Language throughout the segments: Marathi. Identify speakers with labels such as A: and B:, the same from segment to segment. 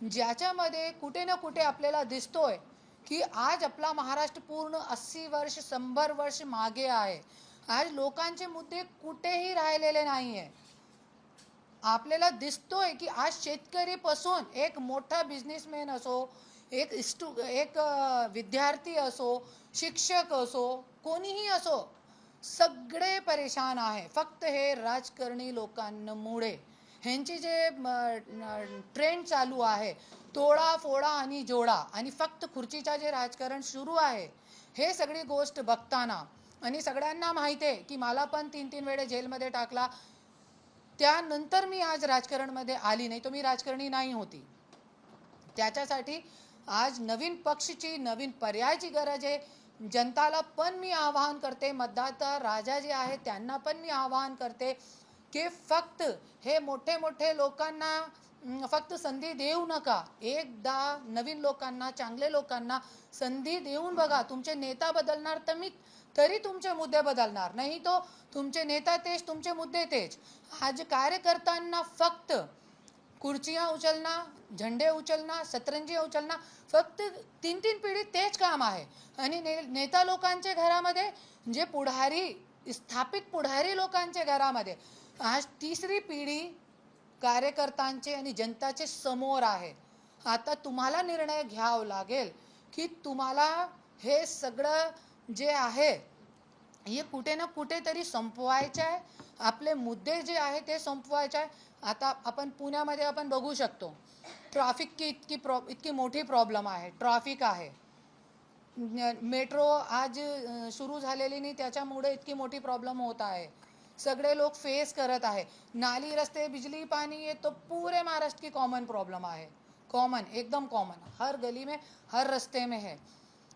A: ज्याच्यामध्ये कुठे ना कुठे आपल्याला दिसतोय की आज आपला महाराष्ट्र पूर्ण 80 वर्ष 100 वर्ष मागे आहे. आज लोकांचे मुद्दे कुठेही राहिलेले नाही आहे. आपल्याला दिसतोय की आज शेतकरीपासून एक मोठा बिझनेसमॅन असो, एक विद्यार्थी असो, शिक्षक असो, कोणीही असो, सगळे परेशान आहे. फक्त हे राजकारणी लोकांमुळे ह्यांची जे ट्रेंड चालू आहे, तोडा फोडा आणि जोडा, आणि फक्त खुर्चीचा जे राजकारण सुरू आहे, हे सगळी गोष्ट बघताना आणि सगळ्यांना माहिती आहे की मला पण 3-3 वेळे जेलमध्ये टाकला, त्यानंतर मी आज राजकारणामध्ये आली, नाही तर मी राजकारणी नाही होती. त्याच्यासाठी आज नवीन पक्षची, नवीन पर्यायाची गरज आहे. जनताला पण मी आवाहन करते, मतदाता राजा जे आहे त्यांना पण मी आवाहन करते की फक्त हे मोठे मोठे लोकांना फक्त संधी देऊ नका. एकदा नवीन लोकांना, चांगले लोकांना संधी देऊन बघा. तुमचे नेता बदलणार तरी तुमचे मुद्दे बदलणार, नाही तो तुमचे नेता तेच, तुमचे मुद्दे तेच. आज कार्यकर्त्यांना फक्त खुर्चियाँ उचलना, झंडे उचलना, सतरंजी उचलना, फक्त 3-3 पिढी तेच काम आहे. आणि नेता लोकांच्या घरामध्ये, जे पुढारी, स्थापित पुढारी लोकांच्या घरामध्ये आज तिसरी पिढी कार्यकर्त्यांचे आणि जनताचे समोर आहे. आता तुम्हाला निर्णय घ्यावा लागेल की तुम्हाला हे सगळं जे आहे हे कुठे ना कुठेतरी संपवायचं आहे. आपले मुद्दे जे आहे ते संपवायचे आहे. आता आपण पुण्यामध्ये आपण बघू शकतो, ट्रॅफिकची इतकी मोठी प्रॉब्लेम आहे. ट्रॅफिक आहे, मेट्रो आज सुरू झालेली नाही, त्याच्यामुळे इतकी मोठी प्रॉब्लेम होत आहे. सगळे लोक फेस करत आहे. नाली, रस्ते, बिजली, पानी, ये तो पूरे महाराष्ट्र की कॉमन प्रॉब्लम है, कॉमन, एकदम कॉमन, हर गली में, हर रास्ते में है.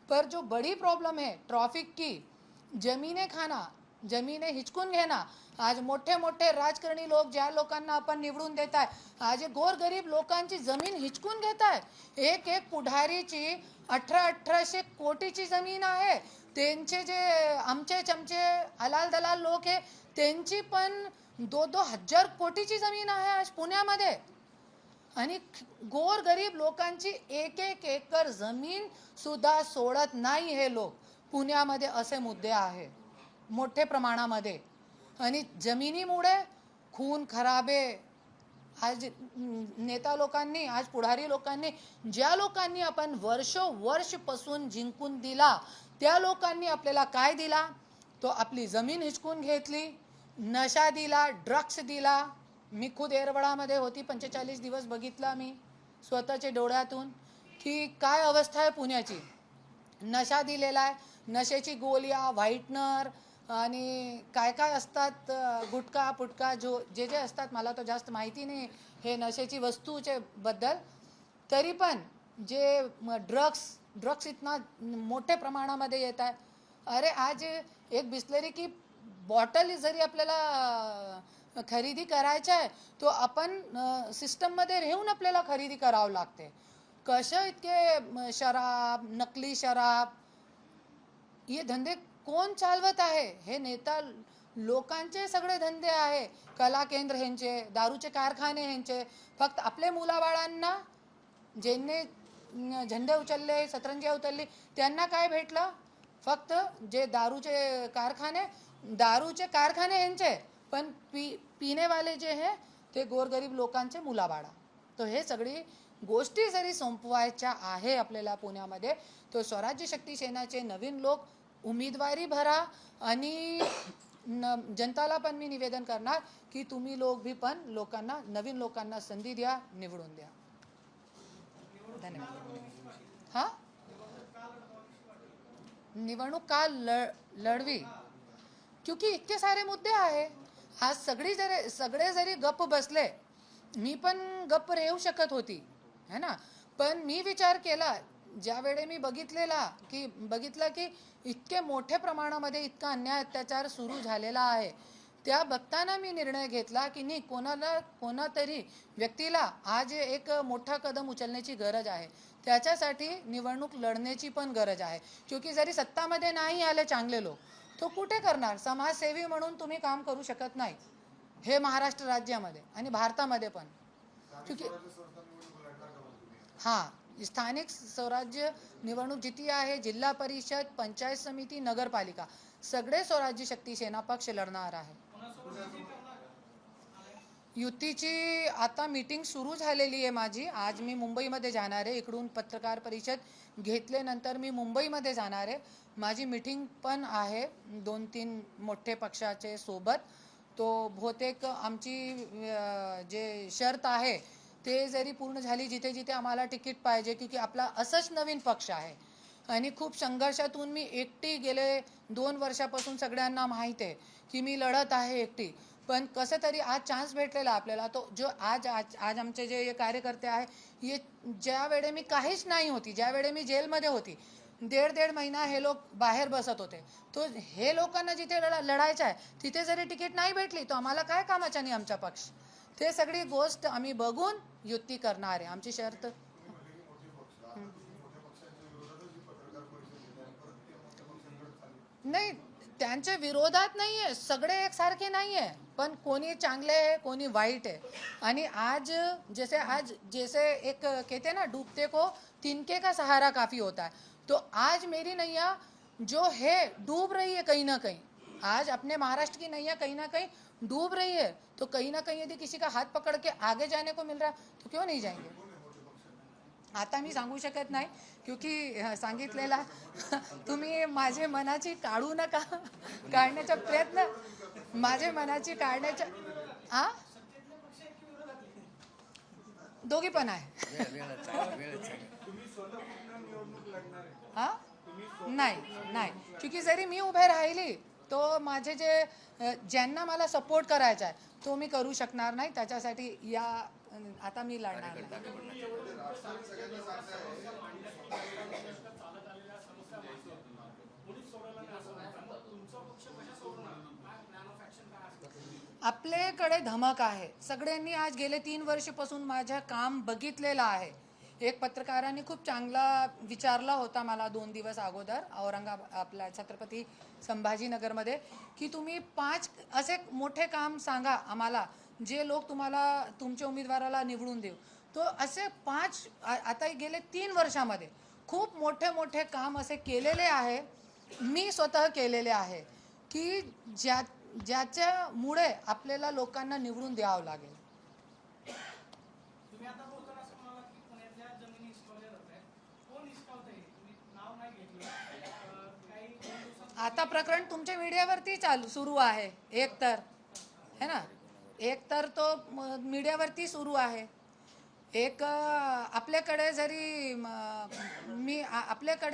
A: पर जो बड़ी प्रॉब्लम है ट्रैफिक की, जमीनें खाना, जमीनें हिचकून घेना. आज मोठे मोठे राजकारणी लोक, ज्या लोकांना आपण निवडून देत आहे, आज गोरगरीब लोकांची जमीन हिचकून घेत आहे. एक एक पुढारीची 1800 कोटीची जमीन आहे. त्यांचे जे आमचे चमचे हलाल दलाल लोक आहे, त्यांची पण 2-2 हजार कोटीची जमीन आहे आज पुण्यामध्ये. आणि गोरगरीब लोकांची 1-1 एकर जमीन सुद्धा सोडत नाही हे लोक. पुण्यामध्ये असे मुद्दे आहे मोठे प्रमाणामध्ये. आणि जमिनीमुळे खून खराबे. आज नेता लोकांनी, आज पुढारी लोकांनी, ज्या लोकांनी आपण वर्षपासून जिंकून दिला, त्या लोकांनी आपल्याला काय दिला? तो आपली जमीन हिचकून घेतली, नशा दिला, ड्रग्स दिला. मी खुद येरवडामध्ये होती, 45 दिवस बघितला मी स्वतःच्या डोळ्यातून की काय अवस्था आहे पुण्याची. नशा दिलेला आहे, नशेची गोळ्या, व्हाईटनर आणि काय काय असतात, गुटखा पुटका, जे असतात, मला तो जास्त माहिती नाही हे नशेची वस्तूचे बद्दल. तरी पण जे ड्रग्स इतना मोठ्या प्रमाणामध्ये येत आहे. अरे आज एक बिस्लरी की बॉटल जरी आपल्याला खरेदी करायचं आहे, तो आपण सिस्टममध्ये राहून आपल्याला खरेदी करावं लागते. कसं इतके शराब, नकली शराब, हे धंदे कोण चालवत आहे? हे नेता लोकांचे सगळे धंदे आहे. कला केंद्र ह्यांचे, दारूचे कारखाने ह्यांचे. फक्त आपले मुलाबाळांना, ज्यांनी झंडे उचलले, सतरंजी उचलली, त्यांना काय भेटलं? फक्त जे दारूचे कारखाने ह्यांचे, पण पिणेवाले जे आहे ते गोरगरीब लोकांचे मुलाबाळा. तो हे सगळी गोष्टी जरी संपवायच्या आहे आपल्याला पुण्यामध्ये, तो स्वराज्य शक्ती सेनाचे नवीन लोक उमेदवारी भरा. आणि जनताला पण मी निवेदन करणार की तुम्ही लोक भी पण लोकांना, नवीन लोकांना संधी द्या, निवडून द्या. धन्यवाद. हां, निवडणूक का लढवी? क्योंकि इतके सारे मुद्दे आहे. आज सगळे जरी गप्प बसले, मी पण गप्प राहू शकत होती, है ना. पण मी विचार केला, ज्यावेळे मी बघितलं की इतके मोठ्या प्रमाणामध्ये इतका अन्याय अत्याचार सुरू झालेला आहे, त्या बघताना मी निर्णय घेतला की नाही, कोणातरी व्यक्तीला आज एक मोठा कदम उचलण्याची गरज आहे. त्याच्यासाठी निवडणूक लढण्याची पण गरज आहे. क्योंकि जरी सत्तामध्ये नाही आले चांगले लोक, तो कुठे करणार? समाजसेवी म्हणून तुम्ही काम करू शकत नाही हे महाराष्ट्र राज्यामध्ये आणि भारतामध्ये पण. क्योंकि हां, स्थानिक स्वराज्य निवडणूक जिती आहे, जिल्हा परिषद, पंचायत समिती, नगरपालिका सगळे स्वराज्य शक्ती सेना पक्ष लढणार आहे. युतीची आता मीटिंग सुरू झालेली आहे माझी. आज मी मुंबईमध्ये जाणार आहे. इकडून पत्रकार परिषद घेतल्यानंतर मी मुंबईमध्ये जाणार आहे. माझी मीटिंग पण आहे 2-3 मोठे पक्षाचे सोबत. तो बहुतेक आमची जे शर्त आहे ते जरी पूर्ण झाली, जिथे जिथे आम्हाला तिकीट पाहिजे, क्योंकि आपला असंच नवीन पक्ष आहे आणि खूप संघर्षातून मी एकटी गेले 2 वर्षापासून सगळ्यांना माहीत आहे की मी लढत आहे एकटी. पण कसं तरी आज चान्स भेटलेला आपल्याला. तो जो आज आज आज आमचे जे कार्यकर्ते आहे, हे ज्या वेळे मी काहीच नाही होती, ज्या वेळे मी जेलमध्ये होती, 1.5 महिना हे लोक बाहेर बसत होते. तो हे लोकांना जिथे लढायचं आहे तिथे जरी तिकीट नाही भेटली तो आम्हाला काय कामाचा नाही आमचा पक्ष. ते सगळी गोष्ट आम्ही बघून युती करणार आहे. आमची शर्त नाही, त्यांच्या विरोधात नाही आहे, सगळे एकसारखे नाही आहे, पण कोणी चांगले आहे कोणी वाईट आहे. आणि आज जैसे एक कहते हैं ना, डूबते को तिनके का सहारा काफ़ी होता है. तो आज मेरी नैया जो है डूब रही है कहीं ना कहीं. आज अपने महाराष्ट्र की नैया कहीं ना कहीं डूब रही है. तो कहीं ना कहीं यदि किसी का हाथ पकड़ के आगे जाने को मिल रहा है तो क्यों नहीं जाएंगे. आता मी सांगू शकत नाही, क्योंकि सांगितलेला तुम्ही माझे मनाची काढू नका. काढण्याचा प्रयत्न माझे मनाची काढण्याचा दोघी पण आहे. हा नाही नाही, क्योंकि जरी मी उभे राहिली तो माझे जे ज्यांना मला सपोर्ट करायचा आहे तो मी करू शकणार नाही. त्याच्यासाठी या आता मी लढणार नाही. आपल्याकडे धमक आहे. सगळ्यांनी आज गेले 3 वर्षापासून माझं काम बघितलेलं आहे. एक पत्रकारांनी खूप चांगला विचारला होता मला 2 दिवस अगोदर औरंगाबाद आपल्या छत्रपती संभाजीनगरमध्ये, की तुम्ही 5 असे मोठे काम सांगा आम्हाला जे लोक तुम्हाला तुमच्या उमेदवाराला निवडून देऊ. तो असे 5 आता गेले 3 वर्षामध्ये खूप मोठे मोठे काम असे केलेले आहे, मी स्वतः केलेले आहे, की ज्याच्यामुळे आपल्याला लोकांना निवडून द्यावं लागेल. आता प्रकरण तुमच्या मीडियावरती सुरू आहे. एक तर है ना, एक तर तो मीडियावरती सुरू आहे. एक आपल्याकडे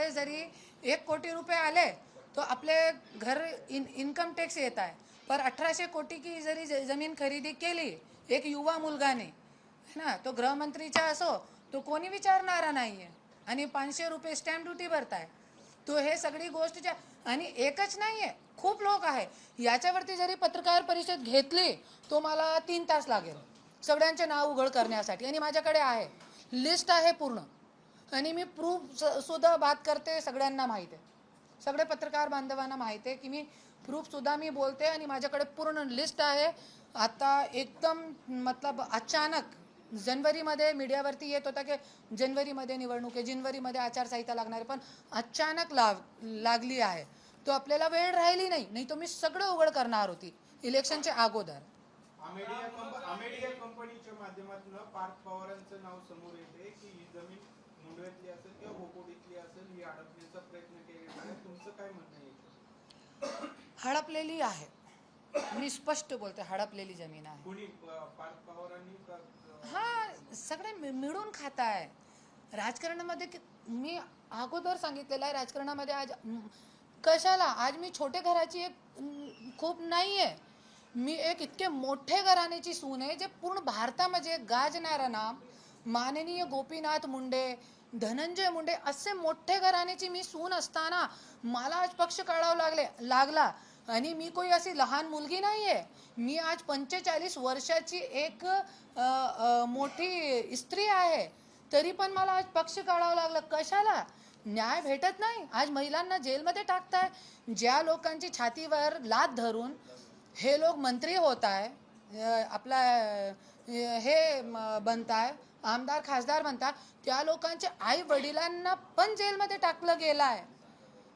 A: जरी 1 कोटी रुपये आले तो आपले घर इन्कम टॅक्स येत आहे. पर 1800 कोटी की जरी जमीन खरेदी केली एक युवा मुलगाने, है ना, तो गृहमंत्रीचा असो तो कोणी विचारणारा नाही आहे. आणि 500 रुपये स्टॅम्प ड्युटी भरताय. तो हे सगळी गोष्ट आणि एकच नाही आहे, खूप लोक आहे. याच्यावरती जरी पत्रकार परिषद घेतली तो मला 3 तास लागेल सगळ्यांचे नाव उघड करण्यासाठी. आणि माझ्याकडे आहे लिस्ट आहे पूर्ण, आणि मी प्रूफ सुद्धा बात करते. सगळ्यांना माहीत आहे, सगळे पत्रकार बांधवांना माहीत आहे की मी प्रूफ सुद्धा मी बोलते. आणि माझ्याकडे पूर्ण लिस्ट आहे. आता एकदम मतलब अचानक जनवरीमध्ये मीडियावरती येत होता की जनवरीमध्ये निवडणूक आहे, जनवरीमध्ये आचारसंहिता लागणार आहे, पण अचानक लागली आहे. तो आपल्याला वेळ राहिली नाही तो मी सगळं उघड करणार होती इलेक्शनच्या अगोदर.
B: अमेडिया कंपनीच्या माध्यमातून पार्थ पवारांचं नाव समोर येते की ही जमीन मुंडव्यातली असेल किंवा भोपोडीतली असेल, ही अडकण्याचा प्रयत्न केलेला आहे. तुमचं काय म्हणणं आहे?
A: हडपलेली आहे, मी स्पष्ट बोलते, हडपलेली जमीन आहे.
B: कोणी पार्थ पवारांनी
A: हा सगळे मिळून खाताय राजकारणामध्ये. मी अगोदर सांगितलेलं आहे राजकारणामध्ये आज कशाला. आज मी छोटे घराची एक खूप नाही आहे, मी एक इतके मोठे घराण्याची सून आहे जे पूर्ण भारतामध्ये गाजणारं नाम माननीय गोपीनाथ मुंडे, धनंजय मुंडे असे मोठे घराण्याची मी सून असताना मला आज पक्ष काढावा लागला. आणि मी कोई अशी लहान मुलगी नाही आहे. मी आज 45 वर्षाची एक मोठी स्त्री आहे, तरी पण मला आज पक्ष काढावा लागला. कशाला. न्याय भेटत नाही. आज महिलांना जेलमध्ये टाकताय. ज्या लोकांची छातीवर लाथ धरून हे लोक मंत्री होत आहे, आपला हे बनताय, आमदार खासदार म्हणतात, त्या लोकांच्या आई वडिलांना पण जेलमध्ये टाकलं गेलं आहे.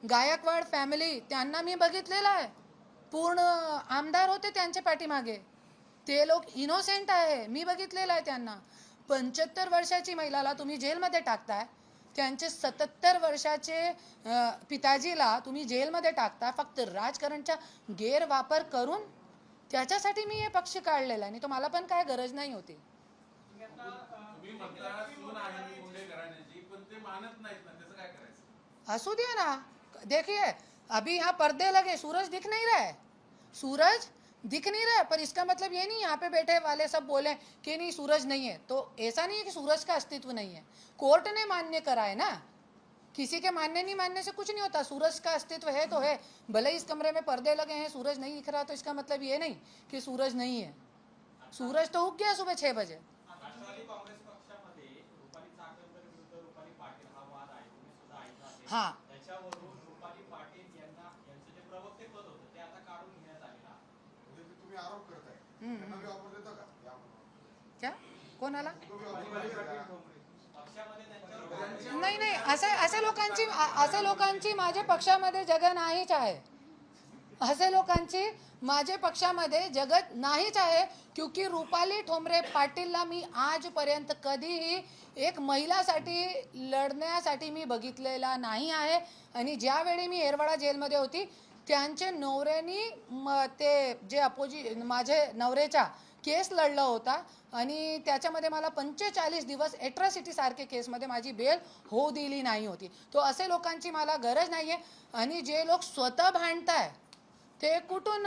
A: गायकवाड फॅमिली त्यांना मी बघितलेलं आहे, पूर्ण आमदार होते त्यांच्या पाठीमागे, ते लोक इनोसेंट आहे, मी बघितलेलं आहे त्यांना. 75 वर्षाची महिलाला तुम्ही जेलमध्ये टाकताय, त्यांचे 77 वर्षाचे पिताजीला तुम्ही जेलमध्ये टाकता फक्त राजकारणचा गैरवापर करून. त्याच्यासाठी मी हे पक्ष काढलेला आहे, नाही तो मला पण काय गरज नाही होती.
C: तुम्ही म्हणता सून आहे मुंडे घराण्याची, पण ते मानत नाहीत ना, त्याचं काय करायचं?
A: असू दिया ना, देखिए अभी यहाँ पर्दे लगे, सूरज दिख नहीं रहा है, सूरज दिख नहीं रहा है, पर इसका मतलब ये नहीं यहाँ पे बैठे वाले सब बोले कि नहीं सूरज नहीं है, तो ऐसा नहीं है कि सूरज का अस्तित्व नहीं है, कोर्ट ने मान्य करा है ना, किसी के मानने नहीं मानने से कुछ नहीं होता। सूरज का अस्तित्व है तो है, भले इस कमरे में पर्दे लगे हैं सूरज नहीं दिख रहा, तो इसका मतलब ये नहीं कि सूरज नहीं है, सूरज तो उग गया सुबह 6 बजे.
D: राष्ट्रवादी काँग्रेस पक्षामध्ये रुपाली चाकणकर विरुद्ध रुपाली पाटील हा वाद आहे, तुम्ही सुद्धा ऐकला असेल.
A: हा.
D: त्याच्यावरून रुपाली पाटील यांचं जे प्रवक्ते पद होतं ते आता काढून घेण्यात आलेलं आहे.
E: म्हणजे तुम्ही आरोप करताय, त्यांना बी ऑफर देता का यामध्ये?
A: क्या कोणाला?
D: पक्षामध्ये त्यांच्या
A: नाही नाही, असे लोकांची माझ्या पक्षामध्ये जगह नाहीच आहे, असे लोकांची माझे पक्षामध्ये जगत नाहीच आहे. क्योंकि रुपाली ठोंबरे पाटीलला मी आजपर्यंत कधीही एक महिलासाठी लढण्यासाठी मी बघितलेला नाही आहे. आणि ज्यावेळी मी येरवडा जेलमध्ये होती, त्यांचे नवऱ्यानी ते जे माझे नवऱ्याचा केस लढला होता आणि त्याच्यामध्ये मला 45 दिवस एट्रॉसिटी सारखे केसमध्ये माझी बेल होऊ दिली नाही होती. तो असे लोकांची मला गरज नाही आहे. आणि जे लोक स्वतः भांडताय ते कुठून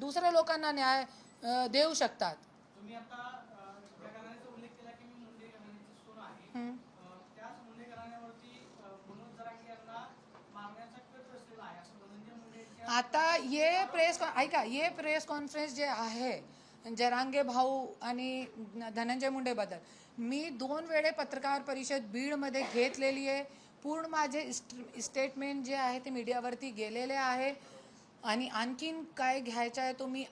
A: दुसऱ्या लोकांना न्याय देऊ शकतात?
D: तुम्ही आता ज्या घराण्याचा उल्लेख केला की मी मुंडे घराण्याची सून आहे, त्याच मुंडे घराण्यावरती मनोज जरांगे यांना मारण्याचा कट रचलेला आहे असं धनंजय मुंडे
A: आता ये प्रेस कॉन्फरन्स जे आहे जरांगे भाऊ आणि धनंजय मुंडेबद्दल, मी 2 वेळे पत्रकार परिषद बीडमध्ये घेतलेली आहे. पूर्ण माझे स्टेटमेंट जे आहे ते मीडियावरती गेलेले आहे. आणि आणखीन काय घ्यायचं आहे तो मी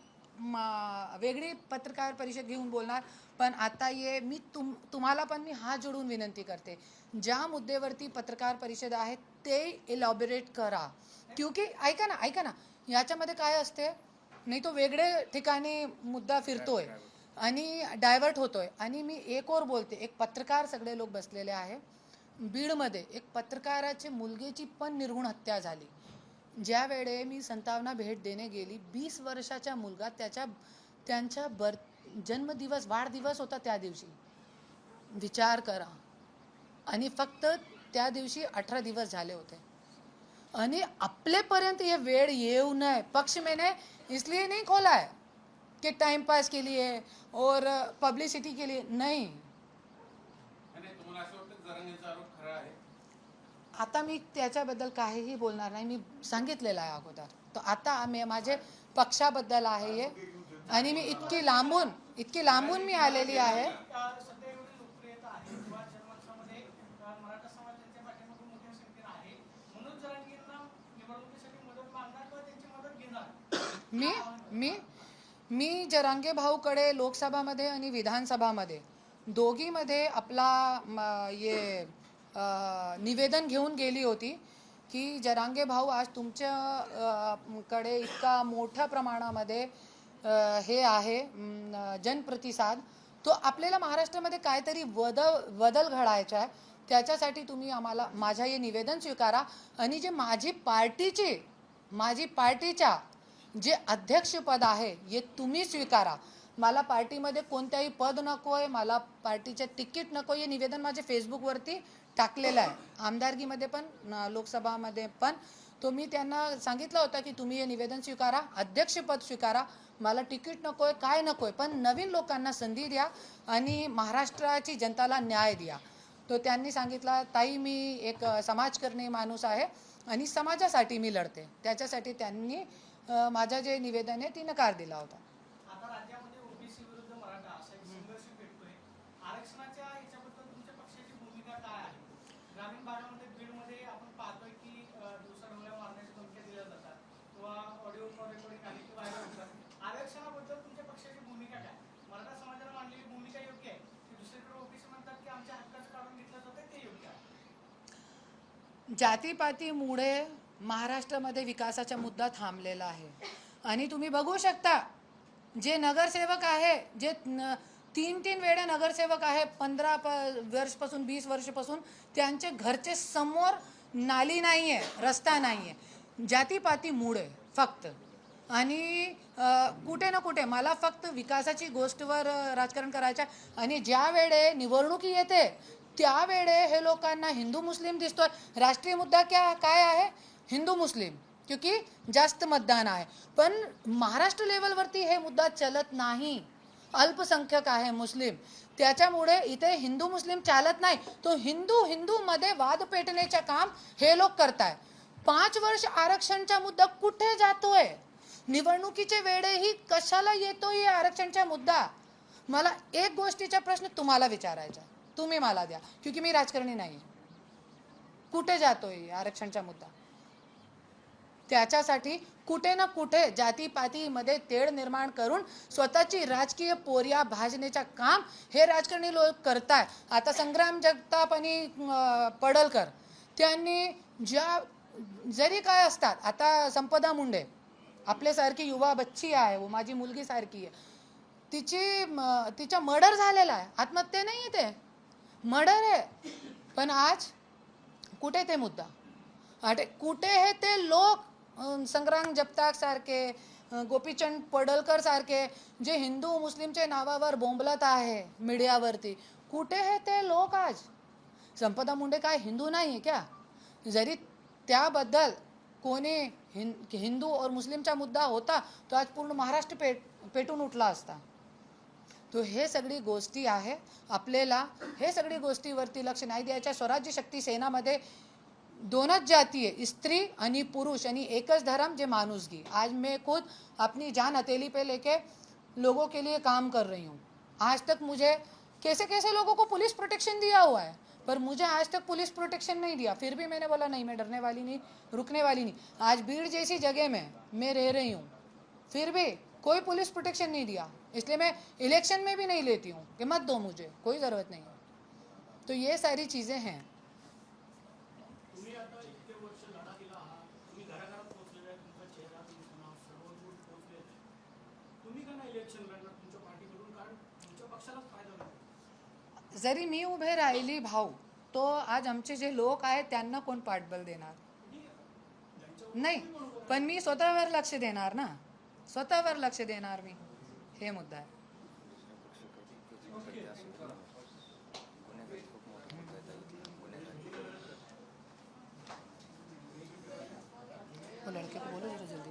A: वेगळी पत्रकार परिषद घेऊन बोलणार. पण आता मी तुम्हाला पण मी हात जोडून विनंती करते, ज्या मुद्द्यावरती पत्रकार परिषद आहे ते इलॅबोरेट करा. क्योंकि ऐका ना, याच्यामध्ये काय असते, नाही तो वेगळे ठिकाणी मुद्दा फिरतोय आणि डायव्हर्ट होतोय. आणि मी एक और बोलते, एक पत्रकार सगळे लोक बसलेले आहे बीडमध्ये, एक पत्रकाराची मुलगीची पण निर्घुण हत्या झाली. ज्या वेळे मी संतावना भेट देणे गेली, 20 वर्षाचा मुलगा त्यांचा जन्मदिवस वाढदिवस होता त्या दिवशी, विचार करा. आणि फक्त त्या दिवशी 18 दिवस झाले होते. आणि आपल्यापर्यंत ये वेळ येऊ नये, पक्ष मैंने इसलिए नहीं खोला है कि टाइम पास के लिए और पब्लिसिटी के लिए नहीं.
C: तुम्हाला असं वाटतं जरांगेंचा आरोप खरा आहे?
A: आता मी त्याच्याबद्दल काहीही बोलणार नाही, मी सांगितलेलं आहे अगोदर. तर आता माझे पक्षाबद्दल आहे हे. आणि मी इतकी लांबून मी आलेली आहे.
D: सध्या एवढी लोकप्रियता आहे किंवा जनमानसामध्ये मराठा समाज त्यांच्या पाठीमागे मोठ्या संख्येने आहे. मनोज जरांगेंना निवडणुकीसाठी मदत मागणार किंवा त्यांची मदत घेणार?
A: मी जरांगे भाऊकडे लोकसभामध्ये आणि विधानसभामध्ये दोघीमध्ये आपला निवेदन घेऊन गेली होती की जरांगे भाऊ आज तुमच्याकडे इतका मोठ्या प्रमाणामध्ये हे आहे जनप्रतिसाद, तो आपल्याला महाराष्ट्रामध्ये काहीतरी बदल घडायचा आहे. त्याच्यासाठी तुम्ही आम्हाला माझ्या हे निवेदन स्वीकारा. आणि जे माझी पार्टीच्या जे अध्यक्षपद आहे हे तुम्ही स्वीकारा. मला पार्टीमध्ये कोणत्याही पद नको आहे, मला पार्टीचे तिकीट नको. हे निवेदन माझे फेसबुकवरती टाकलेलं आहे, आमदारकीमध्ये पण लोकसभामध्ये पण. तो मी त्यांना सांगितलं होतं की तुम्ही हे निवेदन स्वीकारा, अध्यक्षपद स्वीकारा, मला तिकीट नको आहे, काय नको आहे, पण नवीन लोकांना संधी द्या आणि महाराष्ट्राची जनताला न्याय द्या. तो त्यांनी सांगितलं, ताई मी एक समाजकर्मी माणूस आहे आणि समाजासाठी मी लढते. त्याच्यासाठी त्यांनी माझं जे निवेदन आहे ती नकार दिला होता.
D: आता राज्यामध्ये ओबीसी विरुद्ध मराठा असा एक संघर्ष पेटतोय. आरक्षणाच्या याच्याबद्दल तुमच्या पक्षाची भूमिका काय आहे? ग्रामीण भागामध्ये बीडमध्ये आपण पाहतोय की दिवसाढवळ्या मारण्याच्या धमक्या दिल्या जातात किंवा ऑडिओ रेकॉर्डिंग आहे की व्हायरल होतात. आरक्षणाबद्दल तुमच्या पक्षाची भूमिका काय? मराठा समाजाला मांडलेली भूमिका योग्य आहे की दुसरीकडे
A: जातीपातीमुळे महाराष्ट्रामध्ये विकासाचा मुद्दा थांबलेला आहे. आणि तुम्ही बघू शकता जे नगरसेवक आहे, जे 3 वेळा नगरसेवक आहे, 15 वर्षपासून 20 वर्षापासून, त्यांचे घरचे समोर नाली नाही आहे, रस्ता नाही आहे, जातीपातीमुळे फक्त. आणि कुठे ना कुठे मला फक्त विकासाची गोष्टीवर राजकारण करायचं आहे. आणि ज्या वेळे निवडणुकी येते त्यावेळे हे लोकांना हिंदू मुस्लिम दिसतोय. राष्ट्रीय मुद्दा काय आहे? हिंदू मुस्लिम, क्योंकि जास्त मतदान आहे. पण महाराष्ट्र लेवलवरती हे मुद्दा चलत नाही. अल्पसंख्यक आहे मुस्लिम, त्याच्यामुळे इथे हिंदू मुस्लिम चालत नाही. तो हिंदू मध्ये वाद पेटण्याचे काम हे लोक करताय. 5 वर्ष आरक्षणचा मुद्दा कुठे जातोय? निवडणुकीचे वेळेही कशाला येतोय आरक्षणचा मुद्दा? मला एक गोष्टीचा प्रश्न तुम्हाला विचारायचा, तुम्ही मला द्या, क्योंकि मी राजकारणी नाही. कुठे जातोय आरक्षणचा मुद्दा? त्याच्यासाठी कुठे ना कुठे जातीपातीमध्ये तेढ निर्माण करून स्वतःची राजकीय पोरिया भाजण्याचं काम हे राजकारणी लोक करताय. आता संग्राम जगताप आणि पडळकर त्यांनी जरी काय असतात, आता संपदा मुंडे आपल्यासारखी युवा बच्ची आहे, वो माझी मुलगी सारखी आहे, तिचा मर्डर झालेला आहे, आत्महत्या नाही आहे, ते मर्डर आहे. पण आज कुठे ते मुद्दा? कुठे हे ते लोक संग्राम जगताप सारखे, गोपीचंद पडळकर सारखे जे हिंदू मुस्लिमच्या नावावर बोंबलत आहे मीडियावरती, कुठे हे ते लोक आज? संपदा मुंडे काय हिंदू नाही आहे क्या? जरी त्याबद्दल कोणी हिंदू और मुस्लिमचा मुद्दा होता तो आज पूर्ण महाराष्ट्र पेटून उठला असता. तो हे सगळी गोष्टी आहे, आपल्याला हे सगळी गोष्टीवरती लक्ष नाही द्यायच्या. स्वराज्य शक्ती सेनामध्ये 2च जाती है, स्त्री आणि पुरुष, आणि एकच धर्म जे मानुसगी. आज मैं खुद अपनी जान हथेली पे लेके लोगों के लिए काम कर रही हूँ. आज तक मुझे कैसे लोगों को पुलिस प्रोटेक्शन दिया हुआ है, पर मुझे आज तक पुलिस प्रोटेक्शन नहीं दिया. फिर भी मैंने बोला नहीं, मैं डरने वाली नहीं, रुकने वाली नहीं. आज भीड़ जैसी जगह में मैं रह रही हूँ, फिर भी कोई पुलिस प्रोटेक्शन नहीं दिया. इसलिए मैं इलेक्शन में भी नहीं लेती हूँ कि मत दो, मुझे कोई ज़रूरत नहीं. तो ये सारी चीज़ें हैं.
D: तुम्ही आता इतके वर्ष लढा दिला आहात, तुम्ही घराघरात पोहोचलेले आहे, तुमचा चेहरा, तुमचं नाव सर्व दूर पोहोचलेलं आहे. तुम्ही का नाही इलेक्शन लढणार तुमच्या पार्टीकडून? कारण तुमच्या पक्षालाच फायदा होईल.
A: जरी मी उभे राहिली भाऊ, तो आज आमचे जे लोक आहेत त्यांना कोण पाठबळ देणार? नाही, पण मी स्वतःवर लक्ष देणार ना, स्वतःवर लक्ष देणार मी. हे मुद्दा आहे. वो लड़के को बोलो जरा जल्दी.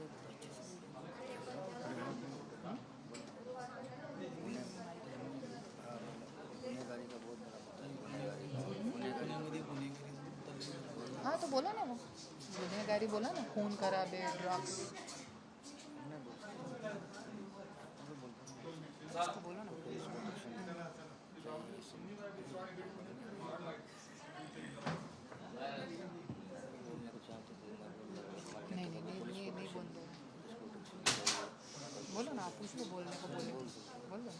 A: हाँ तो बोला ना, वो गुन्हेगारी बोला ना, खून खराबे, ड्रग्स, उसको बोलो ना. नहीं बोल दो, बोलो ना, आप उसको बोलने को बोलो.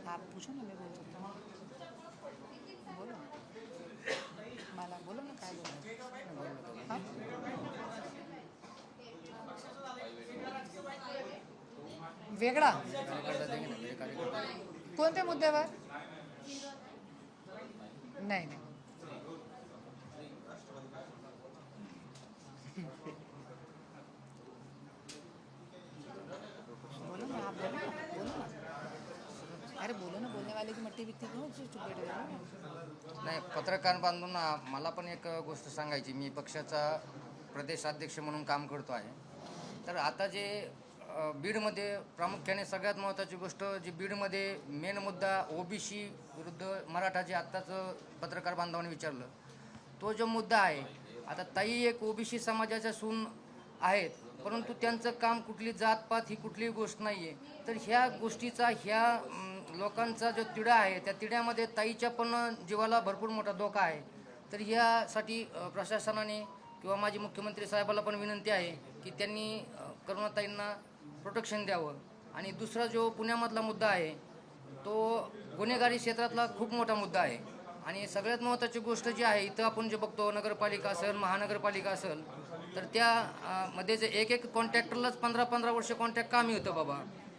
A: आप पूछो ना, मैं बोल सकता हूँ. बोलो मला, बोलो ना काय बोला. हाँ वेगळा कोणत्या मुद्द्यावर? नाही. बोलो ना, आप बोलो ना. अरे बोलो ना, बोलने वाले की मट्टी बिकती क्यों चुप बैठे हो?
F: नाही, पत्रकार बांधूंना मला पण एक गोष्ट सांगायची. मी पक्षाचा प्रदेशाध्यक्ष म्हणून काम करतो आहे. तर आता जे बीडमध्ये प्रामुख्याने सगळ्यात महत्त्वाची गोष्ट जी बीडमध्ये मेन मुद्दा ओबीसी विरुद्ध मराठा जे आत्ताचं पत्रकार बांधवांनी विचारलं, तो जो मुद्दा आहे. आता ताई एक ओबीसी समाजाच्या सून आहेत, परंतु त्यांचं काम कुठली जातपात ही कुठलीही गोष्ट नाही आहे. तर ह्या गोष्टीचा ह्या लोकांचा जो तिढा आहे, त्या तिढ्यामध्ये ताईच्या पण जीवाला भरपूर मोठा धोका आहे. तर ह्यासाठी प्रशासनाने किंवा माजी मुख्यमंत्री साहेबाला पण विनंती आहे की त्यांनी करुणाताईंना प्रोटेक्शन द्यावं. आणि दुसरा जो पुण्यामधला मुद्दा आहे तो गुन्हेगारी क्षेत्रातला खूप मोठा मुद्दा आहे. आणि सगळ्यात महत्त्वाची गोष्ट जी आहे, इथं आपण जे बघतो नगरपालिका असेल, महानगरपालिका असेल, तर त्या मध्ये जे एक कॉन्ट्रॅक्टरलाच 15-15 वर्ष कॉन्ट्रॅक्ट कामी होतं बाबा.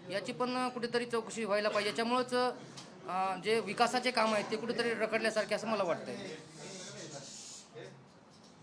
F: याची पण कुठेतरी चौकशी व्हायला पाहिजे. याच्यामुळंच जे विकासाचे काम आहेत ते कुठेतरी रखडल्यासारखे असं मला वाटतंय.